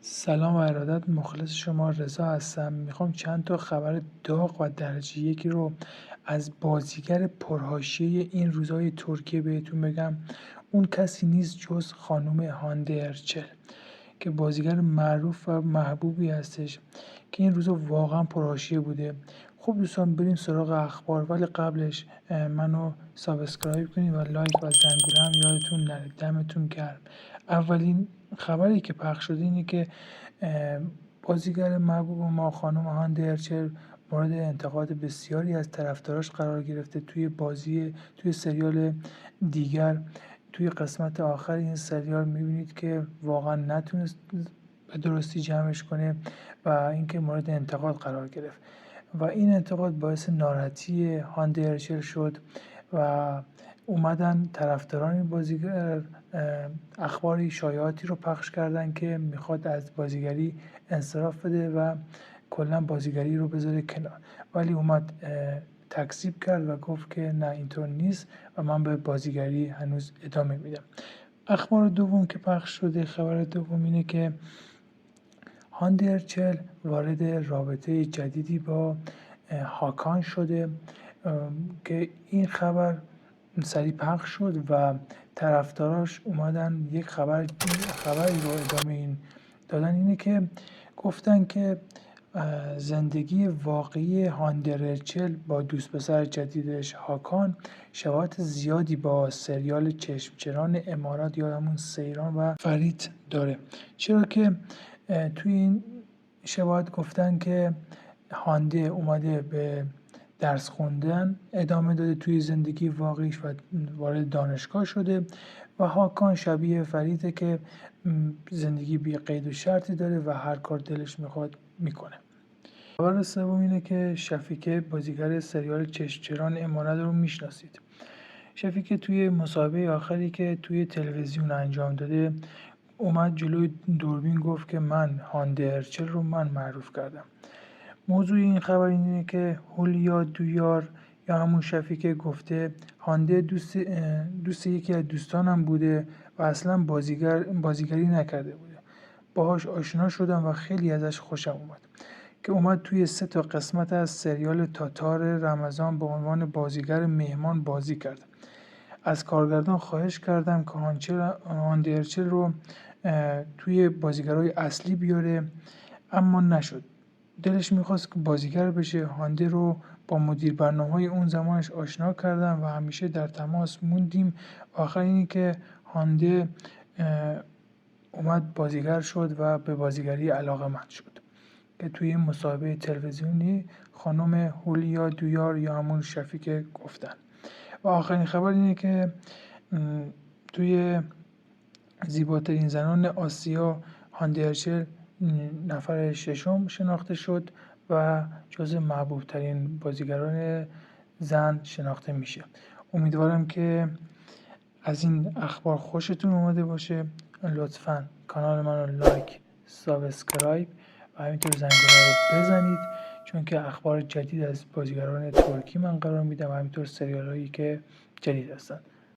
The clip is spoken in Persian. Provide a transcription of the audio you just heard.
سلام و ارادت، مخلص شما رضا هستم. میخوام چند تا خبر داغ و درجه یکی رو از بازیگر پرحاشیه این روزهای ترکیه بهتون بگم. اون کسی نیست جز خانم هانده ارچل که بازیگر معروف و محبوبی هستش که این روزا واقعا پرحاشیه بوده. خب دوستان، بریم سراغ اخبار، ولی قبلش منو سابسکرایب کنید و لایک و زنگوله هم یادتون نره. دمتون گرم. اولین خبری که پخش شده اینه که بازیگر محبوب ما خانم هانده ارچل مورد انتقاد بسیاری از طرفداراش قرار گرفته. توی سریال دیگر، توی قسمت آخر این سریال میبینید که واقعا نتونست به درستی جمعش کنه و اینکه مورد انتقاد قرار گرفت و این انتقاد باعث ناراحتی هانده ارچل شد و اومدن طرفداران این بازیگر اخباری شایعاتی رو پخش کردن که میخواد از بازیگری انصراف بده و کلا بازیگری رو بذاره کنار، ولی اومد تکذیب کرد و گفت که نه، اینطور نیست و من به بازیگری هنوز ادامه میدم. اخبار دوم که پخش شده، خبر دوم اینه که هانده ارچل وارد رابطه جدیدی با هاکان شده که این خبر سریع پخش شد و طرفداراش اومدن یک خبری رو ادامه این دادن. اینه که گفتن که زندگی واقعی هانده ارچل با دوست پسر جدیدش هاکان شباهت زیادی با سریال چشمچران امارات یا همون سیران و فرید داره، چرا که توی این شباهت گفتن که هانده اومده به درس خوندن ادامه داده توی زندگی واقعیش و وارد دانشگاه شده و هاکان شبیه فریده که زندگی بی قید و شرطی داره و هر کار دلش میخواد میکنه. خبر سوم اینه که شفیقه، بازیگر سریال چشمچران امارات رو میشناسید. شفیقه توی مسابقه آخری که توی تلویزیون انجام داده اومد جلوی دوربین گفت که من هانده ارچل رو معروف کردم. موضوع این خبر اینه که هولیا دویار یا همون شفیقه گفته هانده دوست یکی از دوستانم بوده و اصلا بازیگری نکرده بوده. باهاش آشنا شدم و خیلی ازش خوشم اومد که اومد توی 3 قسمت از سریال تاتار رمضان به عنوان بازیگر مهمان بازی کرد. از کارگردان خواهش کردم که هانده ارچل رو توی بازیگرای اصلی بیاره، اما نشد. دلش میخواست که بازیگر بشه. هانده رو با مدیر برنامه‌های اون زمانش آشنا کردم و همیشه در تماس موندیم. آخر اینی که هانده اومد بازیگر شد و به بازیگری علاقه‌مند شد که توی مسابقه تلویزیونی خانم هولیا دویار یا همون شفیقه گفتن. و آخرین خبر اینه که توی زیباترین زنان آسیا هانده ارچل نفر 6 شناخته شد و جز محبوب ترین بازیگران زن شناخته میشه. امیدوارم که از این اخبار خوشتون اومده باشه. لطفاً کانال من رو لایک، سابسکرایب و همینطور زنگوله رو بزنید، چون که اخبار جدید از بازیگران ترکی من قرار میدم و همینطور سریال هایی که جدید هستن.